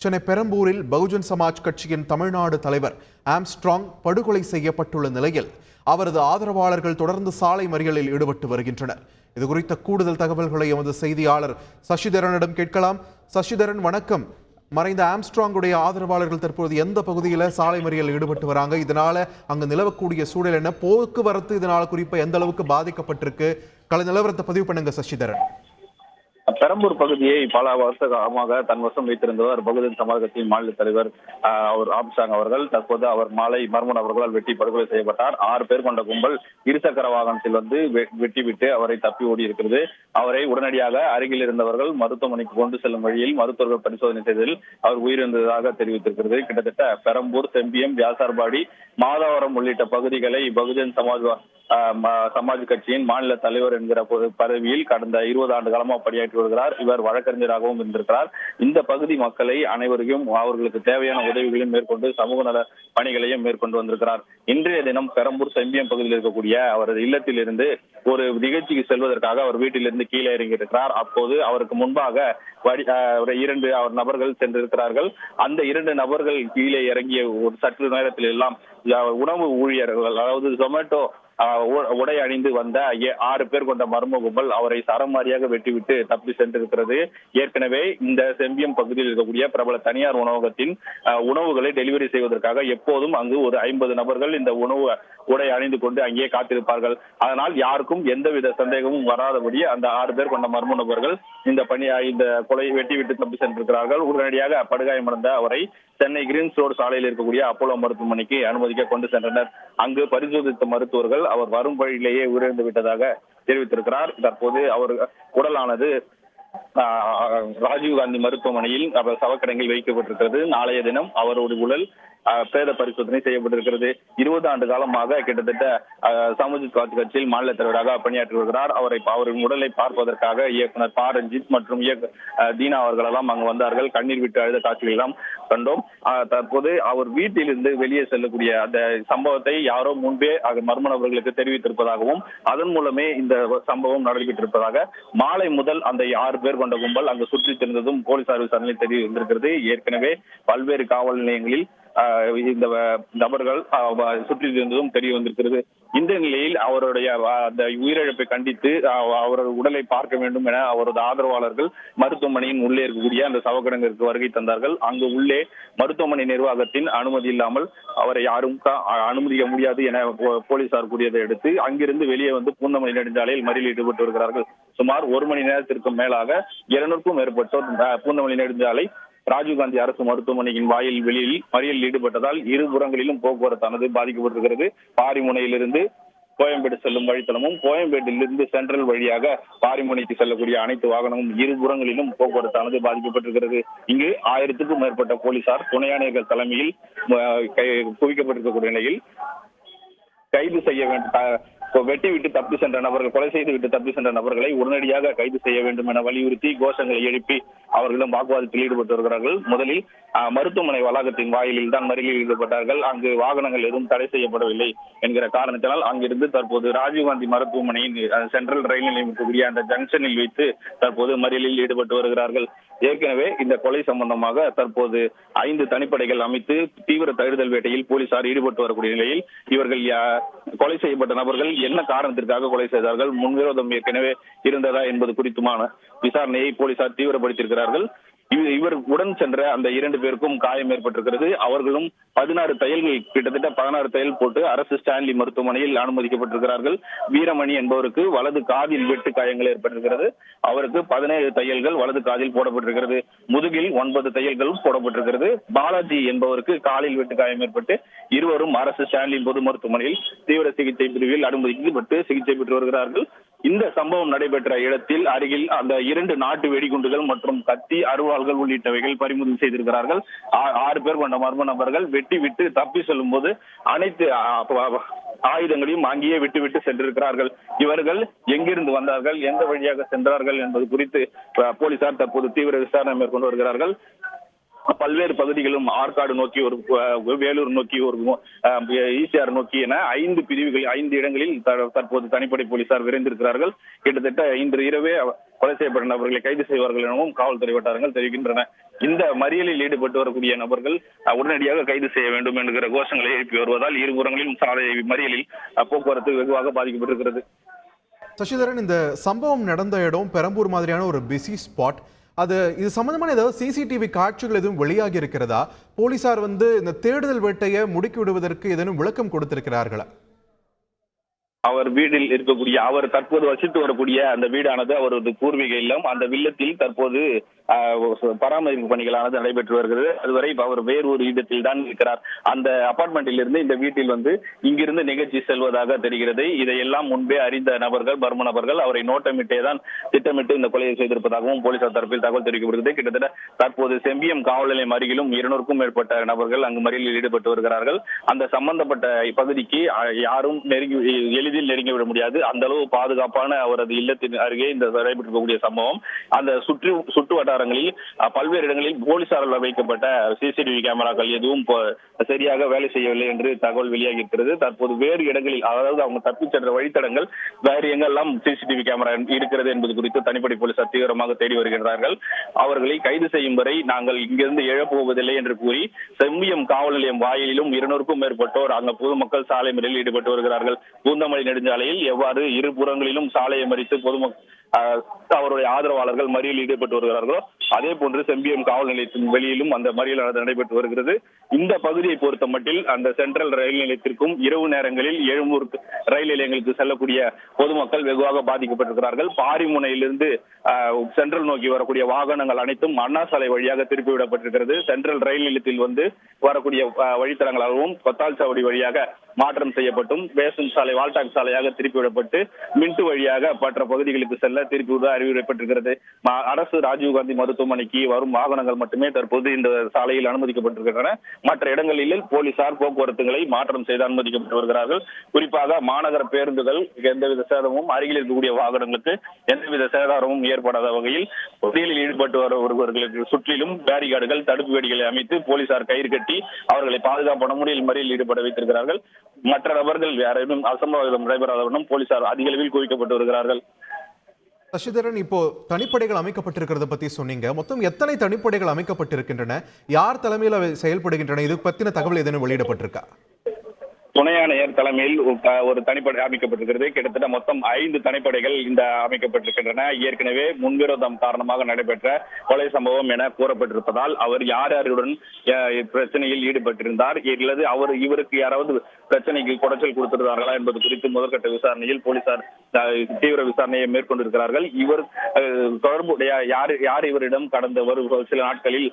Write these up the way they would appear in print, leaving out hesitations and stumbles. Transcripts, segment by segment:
சென்னை பெரம்பூரில் பகுஜன் சமாஜ் கட்சியின் தமிழ்நாடு தலைவர் ஆம்ஸ்ட்ராங் படுகொலை செய்யப்பட்டுள்ள நிலையில் அவரது ஆதரவாளர்கள் தொடர்ந்து சாலை மறியலில் ஈடுபட்டு வருகின்றனர். இதுகுறித்த கூடுதல் தகவல்களை எமது செய்தியாளர் சசிதரனிடம் கேட்கலாம். சசிதரன், வணக்கம். மறைந்த ஆம்ஸ்ட்ராங்குடைய ஆதரவாளர்கள் தற்போது எந்த பகுதியில் சாலை மறியலில் ஈடுபட்டு வராங்க? இதனால அங்கு நிலவக்கூடிய சூழல் என்ன? போக்குவரத்து இதனால குறிப்பா எந்த அளவுக்கு பாதிக்கப்பட்டிருக்கு? கள நிலவரத்தை பதிவு பண்ணுங்க சசிதரன். பெரம்பூர் பகுதியை பல வருஷ காலமாக தன் வசம் வைத்திருந்தவர் பகுஜன் சமாஜ் கட்சியின் மாநில தலைவர் ஆம்ஸ்ட்ராங் அவர்கள். தற்போது அவர் மாலை மர்ம நபர்களால் வெட்டி படுகொலை செய்யப்பட்டார். 6 பேர் கொண்ட கும்பல் இருசக்கர வாகனத்தில் வந்து வெட்டிவிட்டு அவரை தப்பி ஓடி இருக்கிறது. அவரை உடனடியாக அருகில் இருந்தவர்கள் மருத்துவமனைக்கு கொண்டு செல்லும் வழியில் மருத்துவர்கள் பரிசோதனை செய்ததில் அவர் உயிரிழந்ததாக தெரிவித்திருக்கிறது. கிட்டத்தட்ட பெரம்பூர், செம்பியம், வியாசார்பாடி, மாதவரம் உள்ளிட்ட பகுதிகளை பகுஜன் சமாஜ் கட்சியின் மாநில தலைவர் என்கிற பதவியில் கடந்த 20 ஆண்டு காலமாக பணியாற்றி வருகிறார். இவர் வழக்கறிஞராகவும் இருந்திருக்கிறார். இந்த பகுதி மக்களை அனைவரையும் அவர்களுக்கு தேவையான உதவிகளையும் மேற்கொண்டு சமூக நல பணிகளையும் மேற்கொண்டு வந்திருக்கிறார். இன்றைய தினம் பெரம்பூர் செம்பியம் பகுதியில் இருக்கக்கூடிய அவரது இல்லத்தில் இருந்து ஒரு நிகழ்ச்சிக்கு செல்வதற்காக அவர் வீட்டிலிருந்து கீழே இறங்கியிருக்கிறார். அப்போது அவருக்கு முன்பாக 2 நபர்கள் சென்றிருக்கிறார்கள். அந்த 2 நபர்கள் கீழே இறங்கிய ஒரு சற்று நேரத்தில் எல்லாம் உணவு ஊழியர்கள், அதாவது ஜொமேட்டோ உடை அணிந்து வந்த 6 பேர் கொண்ட மர்ம கும்பல் அவரை சரமாரியாக வெட்டிவிட்டு தப்பி சென்றிருக்கிறது. ஏற்கனவே இந்த செம்பியம் பகுதியில் இருக்கக்கூடிய பிரபல தனியார் உணவகத்தின் உணவுகளை டெலிவரி செய்வதற்காக எப்போதும் அங்கு ஒரு 50 நபர்கள் இந்த உணவு உடை அணிந்து கொண்டு அங்கே காத்திருப்பார்கள். அதனால் யாருக்கும் எந்தவித சந்தேகமும் வராதபடி அந்த 6 பேர் கொண்ட மர்ம நபர்கள் இந்த கொலை வெட்டிவிட்டு தப்பி சென்றிருக்கிறார்கள். உடனடியாக படுகாயமடைந்த அவரை சென்னை கிரீன்ஸ் ரோடு சாலையில் இருக்கக்கூடிய அப்போலோ மருத்துவமனைக்கு அனுமதிக்க கொண்டு சென்றனர். அங்கு பரிசோதித்த மருத்துவர்கள் அவர் வரும் வழியிலேயே உயிரிழந்து விட்டதாக தெரிவித்திருக்கிறார். தற்போது அவர் உடலானது ராஜீவ்காந்தி மருத்துவமனையில் சவக்கிடங்கில் வைக்கப்பட்டிருக்கிறது. நாளைய தினம் அவருடைய உடல் பிரேத பரிசோதனை செய்யப்பட்டிருக்கிறது. 20 ஆண்டு காலமாக கிட்டத்தட்ட சமாஜ்வாதி கட்சியில் மாநில தலைவராக பணியாற்றி வருகிறார். அவரின் உடலை பார்ப்பதற்காக இயக்குனர் ப. ரஞ்சித் மற்றும் தீனா அவர்கள் எல்லாம் அங்கு வந்தார்கள். கண்ணீர் விட்டு அழுத காட்சிகள் எல்லாம் கண்டோம். தற்போது அவர் வீட்டிலிருந்து வெளியே செல்லக்கூடிய அந்த சம்பவத்தை யாரோ முன்பே மர்ம நபர்களுக்கு தெரிவித்திருப்பதாகவும் அதன் மூலமே இந்த சம்பவம் நடைபெற்றிருப்பதாக மாலை முதல் அந்த 6 பேர் கொண்ட கும்பல் அங்கு சுற்றித் திரிந்ததும் போலீசார் விசாரணையில் தெரிய வந்திருக்கிறது. ஏற்கனவே பல்வேறு காவல் நிலையங்களில் இந்த நபர்கள் சுற்றி இருந்ததும் தெரிய வந்திருக்கிறது. இந்த நிலையில் அவருடைய அந்த உயிரிழப்பை கண்டித்து அவரது உடலை பார்க்க வேண்டும் என அவரது ஆதரவாளர்கள் மருத்துவமனையின் உள்ளே இருக்கக்கூடிய அந்த சவக்கிடங்கிற்கு வருகை தந்தார்கள். அங்கு உள்ளே மருத்துவமனை நிர்வாகத்தின் அனுமதி இல்லாமல் அவரை யாரும் அனுமதிக்க முடியாது என போலீசார் கூறியதை அடுத்து அங்கிருந்து வெளியே வந்து பூந்தமல்லி நெடுஞ்சாலையில் மறியலில் ஈடுபட்டு வருகிறார்கள். சுமார் 1 மணி நேரத்திற்கும் மேலாக 200க்கும் மேற்பட்டோர் பூந்தமல்லி நெடுஞ்சாலை ராஜீவ்காந்தி அரசு மருத்துவமனையின் வெளியில் மறியலில் ஈடுபட்டதால் இருபுறங்களிலும் போக்குவரத்தானது பாதிக்கப்பட்டிருக்கிறது. பாரிமுனையிலிருந்து கோயம்பேடு செல்லும் வழித்தளமும், கோயம்பேட்டிலிருந்து சென்ட்ரல் வழியாக பாரிமுனைக்கு செல்லக்கூடிய அனைத்து வாகனமும் இருபுறங்களிலும் போக்குவரத்தானது பாதிக்கப்பட்டிருக்கிறது. இங்கு 1000க்கும் மேற்பட்ட போலீசார் துணை ஆணையர்கள் தலைமையில் குவிக்கப்பட்டிருக்கக்கூடிய நிலையில் கைது செய்ய வேண்டும், வெட்டிவிட்டு தப்பி சென்ற நபர்கள், கொலை செய்து விட்டு தப்பி சென்ற நபர்களை உடனடியாக கைது செய்ய வேண்டும் என வலியுறுத்தி கோஷங்களை எழுப்பி அவர்களும் வாக்குவாதத்தில் ஈடுபட்டு வருகிறார்கள். முதலில் மருத்துவமனை வளாகத்தின் வாயிலில் தான் மறியலில் ஈடுபட்டார்கள். அங்கு வாகனங்கள் எதுவும் தடை செய்யப்படவில்லை என்கிற காரணத்தினால் அங்கிருந்து தற்போது ராஜீவ்காந்தி மருத்துவமனையின் சென்ட்ரல் ரயில் நிலையம் இருக்கக்கூடிய அந்த ஜங்ஷனில் வைத்து தற்போது மறியலில் ஈடுபட்டு வருகிறார்கள். ஏற்கனவே இந்த கொலை சம்பந்தமாக தற்போது 5 தனிப்படைகள் அமைத்து தீவிர தேடுதல் வேட்டையில் போலீசார் ஈடுபட்டு வரக்கூடிய நிலையில் இவர்கள் கொலை செய்யப்பட்ட நபர்கள் என்ன காரணத்திற்காக கொலை செய்தார்கள், முன்விரோதம் ஏற்கனவே இருந்ததா என்பது குறித்துமான விசாரணையை போலீசார் தீவிரப்படுத்தியிருக்கிறார்கள். இவர் உடன் சென்ற அந்த 2 பேருக்கும் காயம் ஏற்பட்டிருக்கிறது. அவர்களும் 16 தையல்கள், கிட்டத்தட்ட 16 தையல் போட்டு அரசு ஸ்டான்லி மருத்துவமனையில் அனுமதிக்கப்பட்டிருக்கிறார்கள். வீரமணி என்பவருக்கு வலது காதில் வெட்டு காயங்கள் ஏற்பட்டிருக்கிறது. அவருக்கு 17 தையல்கள் வலது காதில் போடப்பட்டிருக்கிறது. முதுகில் 9 தையல்களும் போடப்பட்டிருக்கிறது. பாலாஜி என்பவருக்கு காலில் வெட்டு காயம் ஏற்பட்டு இருவரும் அரசு ஸ்டான்லி பொது மருத்துவமனையில் தீவிர சிகிச்சை பிரிவில் அனுமதிக்கப்பட்டு சிகிச்சை பெற்று வருகிறார்கள். இந்த சம்பவம் நடைபெற்ற இடத்தில் அருகில் அந்த 2 நாட்டு வெடிகுண்டுகள் மற்றும் கத்தி, அருவாள்கள் உள்ளிட்டவைகள் பறிமுதல் செய்திருக்கிறார்கள். 6 பேர் கொண்ட மர்ம நபர்கள் வெட்டி விட்டு தப்பி செல்லும் போது அனைத்து ஆயுதங்களையும் அங்கேயே விட்டுவிட்டு சென்றிருக்கிறார்கள். இவர்கள் எங்கிருந்து வந்தார்கள், எந்த வழியாக சென்றார்கள் என்பது குறித்து போலீசார் தற்போது தீவிர விசாரணை மேற்கொண்டு வருகிறார்கள். பல்வேறு பகுதிகளும் ஆற்காடு நோக்கி ஒரு வேலூர் நோக்கி ஒரு ஈசிஆர் நோக்கி என 5 பிரிவுகள் 5 இடங்களில் தற்போது தனிப்படை போலீசார் விரைந்திருக்கிறார்கள். கிட்டத்தட்ட இன்று இரவே கொலை செய்யப்பட்ட நபர்களை கைது செய்வார்கள் எனவும் காவல்துறை வட்டாரங்கள் தெரிவிக்கின்றன. இந்த மறியலில் ஈடுபட்டு வரக்கூடிய நபர்கள் உடனடியாக கைது செய்ய வேண்டும் என்கிற கோஷங்களை எழுப்பி வருவதால் இருபுறங்களிலும் சாலை மறியலில் போக்குவரத்து வெகுவாக பாதிக்கப்பட்டிருக்கிறது. சசிதரன், இந்த சம்பவம் நடந்த இடம் பெரம்பூர் மாதிரியான ஒரு பிஸி ஸ்பாட். இது சம்பந்தமான ஏதாவது சிசிடிவி காட்சிகள் எதுவும் வெளியாகி இருக்கிறதா? போலீசார் இந்த தேடுதல் வேட்டையை முடுக்கி விடுவதற்கு ஏதேனும் விளக்கம் கொடுத்திருக்கிறார்களா? அவர் வீட்டில் இருக்கக்கூடிய அவர் தற்போது வசித்து வரக்கூடிய அந்த வீடானது அவரது பூர்வீக இல்லம். அந்த இல்லத்தில் தற்போது பராமரிப்பு பணிகளானது நடைபெற்று வருகிறது. அதுவரை அவர் வேறு ஒரு இடத்தில் தான் இருக்கிறார். அந்த அபார்ட்மெண்டில் இருந்து இந்த வீட்டில் இங்கிருந்து நிகழ்ச்சி செல்வதாக தெரிகிறது. இதையெல்லாம் முன்பே அறிந்த நபர்கள், மர்ம நபர்கள் அவரை நோட்டமிட்டே தான் திட்டமிட்டு இந்த கொலையை செய்திருப்பதாகவும் போலீசார் தரப்பில் தகவல் தெரிவிக்கப்படுகிறது. கிட்டத்தட்ட தற்போது செம்பியம் காவல் நிலையம் அருகிலும் 200க்கும் மேற்பட்ட நபர்கள் அங்கு மறியலில் ஈடுபட்டு வருகிறார்கள். அந்த சம்பந்தப்பட்ட பகுதிக்கு யாரும் எளிதில் நெருங்கிவிட முடியாது. அந்த அளவு பாதுகாப்பான அவரது இல்லத்தின் அருகே இந்த நடைபெற்றிருக்கக்கூடிய சம்பவம். அந்த சுற்று வட்டாரங்களில் பல்வேறு இடங்களில் போலீசாரால் வைக்கப்பட்ட சிசிடிவி கேமராக்கள் எதுவும் சரியாக வேலை செய்யவில்லை என்று தகவல் வெளியாகி இருக்கிறது. தற்போது வேறு இடங்களில், அதாவது அவங்க தப்பிச் சென்ற வழித்தடங்கள் வேறு எங்கெல்லாம் சிசிடிவி கேமரா இருக்கிறது என்பது குறித்து தனிப்படை போலீசார் தீவிரமாக தேடி வருகிறார்கள். அவர்களை கைது செய்யும் வரை நாங்கள் இங்கிருந்து எழப்போவதில்லை என்று கூறி செம்பியம் காவல் நிலையம் வாயிலும் 200க்கும் மேற்பட்டோர் அங்க பொதுமக்கள் சாலை மறியலில் ஈடுபட்டு வருகிறார்கள். பூந்தமல்லி நெடுஞ்சாலையில் எவ்வாறு இருபுறங்களிலும் சாலையை மறித்து பொதுமக்கள் அவருடைய ஆதரவாளர்கள் மறியலில் ஈடுபட்டு வருகிறார்களோ அதே போன்று செம்பியம் காவல் நிலையத்தின் வெளியிலும் அந்த மறியல் நடைபெற்று வருகிறது. இந்த பகுதியை பொறுத்த மட்டில் அந்த சென்ட்ரல் ரயில் நிலையத்திற்கும் இரவு நேரங்களில் எழும்பூர் ரயில் நிலையங்களுக்கு செல்லக்கூடிய பொதுமக்கள் வெகுவாக பாதிக்கப்பட்டிருக்கிறார்கள். பாரிமுனையிலிருந்து சென்ட்ரல் நோக்கி வரக்கூடிய வாகனங்கள் அனைத்தும் அண்ணா சாலை வழியாக திருப்பிவிடப்பட்டிருக்கிறது. சென்ட்ரல் ரயில் நிலையத்தில் வரக்கூடிய வழித்தடங்களாகவும் கொத்தால் சாவடி வழியாக மாற்றம் செய்யப்பட்டும் பேசன் சாலை வால்டாக் சாலையாக திருப்பிவிடப்பட்டு மின்ட்டு வழியாக மற்ற பகுதிகளுக்கு செல்ல திருப்பி அறிவிக்கப்பட்டிருக்கிறது. அரசு ராஜீவ்காந்தி மருத்துவமனைக்கு வரும் வாகனங்கள் மட்டுமே தற்போது இந்த சாலையில் அனுமதிக்கப்பட்டிருக்கின்றன. மற்ற இடங்களில் போலீசார் போக்குவரத்துகளை மாற்றம் செய்து அனுமதிக்கப்பட்டு வருகிறார்கள். குறிப்பாக மாநகர பேருந்துகள் எந்தவித சேதமும், அருகில் இருக்கக்கூடிய வாகனங்களுக்கு எந்தவித சேதாரமும் ஏற்படாத வகையில் மறியலில் ஈடுபட்டு வருபவர்களுக்கு சுற்றிலும் பேரிகார்டுகள், தடுப்பு வேடிகளை அமைத்து போலீசார் கயிறு கட்டி அவர்களை பாதுகாப்பான முறையில் மறியலில் ஈடுபட வைத்திருக்கிறார்கள். மற்ற நபர்கள் யாரேனும் அசம்பாவிதம் நடைபெறாதவனும் போலீசார் அதிக அளவில் குவிக்கப்பட்டு வருகிறார்கள். சசிதரன், இப்போ தனிப்படைகள் அமைக்கப்பட்டிருக்கிறத பத்தி சொன்னீங்க. மொத்தம் எத்தனை தனிப்படைகள் அமைக்கப்பட்டிருக்கின்றன? யார் தலைமையில் செயல்படுகின்றன? இது பத்தின தகவல் ஏதேனும் வெளியிடப்பட்டிருக்கா? துணை ஆணையர் தலைமையில் ஒரு தனிப்படை அமைக்கப்பட்டிருக்கிறது. கிட்டத்தட்ட மொத்தம் 5 தனிப்படைகள் இந்த அமைக்கப்பட்டிருக்கின்றன. ஏற்கனவே முன்விரோதம் காரணமாக நடைபெற்ற கொலை சம்பவம் என கூறப்பட்டிருப்பதால் அவர் யார் யாருடன் பிரச்சனையில் ஈடுபட்டிருந்தார், அல்லது இவருக்கு யாராவது பிரச்சனைக்கு குடைச்சல் கொடுத்திருந்தார்களா என்பது குறித்து முதற்கட்ட விசாரணையில் போலீசார் தீவிர விசாரணையை மேற்கொண்டிருக்கிறார்கள். இவர் தொடர்புடைய யார் இவரிடம் கடந்த சில நாட்களில்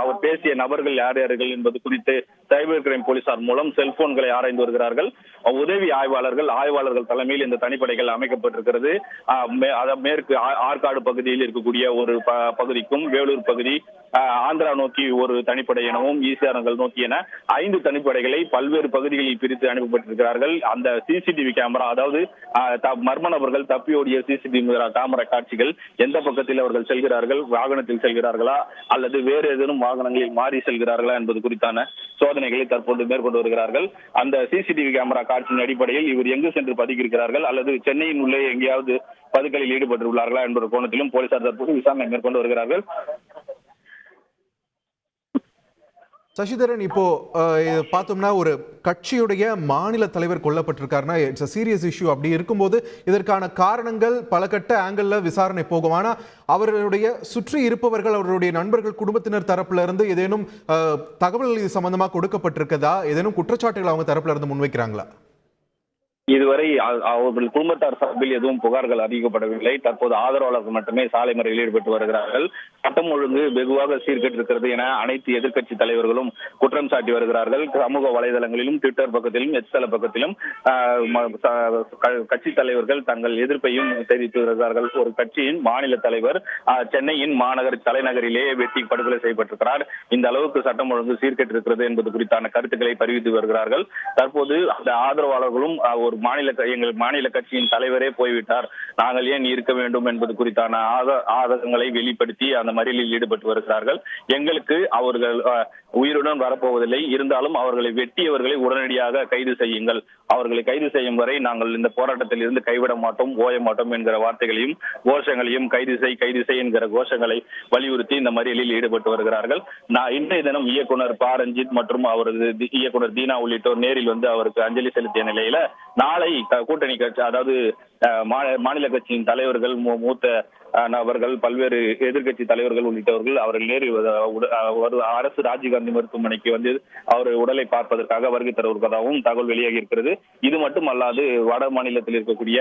அவர் பேசிய நபர்கள் யார் யார்கள் என்பது குறித்து சைபர் கிரைம் போலீசார் மூலம் செல்போன்களை ஆராய்ந்து வருகிறார்கள். உதவி ஆய்வாளர்கள் தலைமையில் இந்த தனிப்படைகள் அமைக்கப்பட்டிருக்கிறது. மேற்கு ஆற்காடு பகுதியில் இருக்கக்கூடிய ஒரு பகுதிக்கும், வேலூர் பகுதி, ஆந்திரா நோக்கி ஒரு தனிப்படை எனவும், ஈசிஆர் நோக்கி என 5 தனிப்படைகளை பல்வேறு பகுதிகளில் பிரித்து அனுப்பப்பட்டிருக்கிறார்கள். அந்த சிசிடிவி கேமரா, அதாவது மர்ம நபர்கள் தப்பியோடிய சிசிடிவி கேமரா காட்சிகள் எந்த பக்கத்தில் அவர்கள் செல்கிறார்கள், வாகனத்தில் செல்கிறார்களா அல்லது வேறு ஏதேனும் வாகனங்களில் மாறி செல்கிறார்களா என்பது குறித்தான சோதனைகளை தற்போது மேற்கொண்டு வருகிறார்கள். அந்த சிசிடிவி கேமரா காட்சியின் அடிப்படையில் இவர் எங்கு சென்று பதுக்கியிருக்கிறார்கள் அல்லது சென்னையின் உள்ளே எங்கேயாவது பதுக்கலில் ஈடுபட்டுள்ளார்களா என்ற கோணத்திலும் போலீசார் தற்போது விசாரணை மேற்கொண்டு வருகிறார்கள். சசிதரன், இப்போ பார்த்தோம்னா ஒரு கட்சியுடைய மாநில தலைவர் கொல்லப்பட்டிருக்காருன்னா இட்ஸ் சீரியஸ் இஷ்யூ. அப்படி இருக்கும்போது இதற்கான காரணங்கள் பல கட்ட ஆங்கிள் விசாரணை போகும். ஆனா அவருடைய சுற்றி இருப்பவர்கள், அவருடைய நண்பர்கள், குடும்பத்தினர் தரப்புல இருந்து ஏதேனும் தகவல் இது சம்பந்தமா கொடுக்கப்பட்டிருக்கதா? ஏதேனும் குற்றச்சாட்டுகள் அவங்க தரப்புல இருந்து முன்வைக்கிறாங்களா? இதுவரை அவர்கள் குடும்பத்தார் சார்பில் எதுவும் புகார்கள் அறிவிக்கப்படவில்லை. தற்போது ஆதரவாளர்கள் மட்டுமே சாலை மறியலில் ஈடுபட்டு வருகிறார்கள். சட்டம் ஒழுங்கு வெகுவாக சீர்கெட்டிருக்கிறது என அனைத்து எதிர்க்கட்சி தலைவர்களும் குற்றம் சாட்டி வருகிறார்கள். சமூக வலைதளங்களிலும், ட்விட்டர் பக்கத்திலும், எக்ஸ்தல பக்கத்திலும் கட்சி தலைவர்கள் தங்கள் எதிர்ப்பையும் தெரிவித்து வருகிறார்கள். ஒரு கட்சியின் மாநில தலைவர் சென்னையின் மாநகர் தலைநகரிலேயே வெட்டி படுகொலை செய்யப்பட்டிருக்கிறார். இந்த அளவுக்கு சட்டம் ஒழுங்கு சீர்கெட்டிருக்கிறது என்பது குறித்தான கருத்துக்களை பதிவித்து வருகிறார்கள். தற்போது அந்த ஆதரவாளர்களும் ஒரு எங்கள் மாநில கட்சியின் தலைவரே போய்விட்டார், நாங்கள் ஏன் இருக்க வேண்டும் என்பது குறித்தான ஆதங்கங்களை வெளிப்படுத்தி அந்த மறியலில் ஈடுபட்டு வருகிறார்கள். எங்களுக்கு அவர்கள் உயிருடன் வரப்போவதில்லை, இருந்தாலும் அவர்களை வெட்டியவர்களை உடனடியாக கைது செய்யுங்கள், அவர்களை கைது செய்யும் வரை நாங்கள் இந்த போராட்டத்தில் இருந்து கைவிட மாட்டோம், ஓய மாட்டோம் என்கிற வார்த்தைகளையும் கோஷங்களையும் கைது செய் என்கிற கோஷங்களை வலியுறுத்தி இந்த மறியலில் ஈடுபட்டு வருகிறார்கள். இன்றைய தினம் இயக்குனர் ப ரஞ்சித் மற்றும் அவரது இயக்குனர் தீனா உள்ளிட்டோர் நேரில் வந்து அவருக்கு அஞ்சலி செலுத்திய நிலையில நாளை கூட்டணி கட்சி, அதாவது மாநில கட்சியின் தலைவர்கள், மூத்த நபர்கள், பல்வேறு எதிர்கட்சி தலைவர்கள் உள்ளிட்டவர்கள் அவர்கள் நேரில் அரசு ராஜீவ்காந்தி மருத்துவமனைக்கு வந்து அவர் உடலை பார்ப்பதற்காக வருகை தருவதாகவும் தகவல் வெளியாகி இருக்கிறது. இது மட்டும் அல்லாது வட மாநிலத்தில் இருக்கக்கூடிய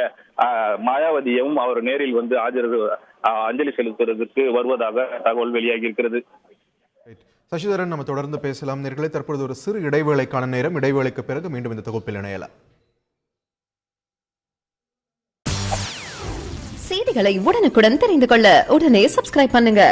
மாயாவதியும் அவர் நேரில் வந்து அஞ்சலி செலுத்துவதற்கு வருவதாக தகவல் வெளியாகி இருக்கிறது. சசிதரன், நம்ம தொடர்ந்து பேசலாம். நேர்களை தற்பொழுது ஒரு சிறு இடைவேளைக்கான நேரம். இடைவேளைக்கு பிறகு மீண்டும் இந்த தொகுப்பில் இணையலாம். செய்திகளை உடனுக்குடன் தெரிந்து கொள்ள உடனே சப்ஸ்கிரைப் பண்ணுங்க.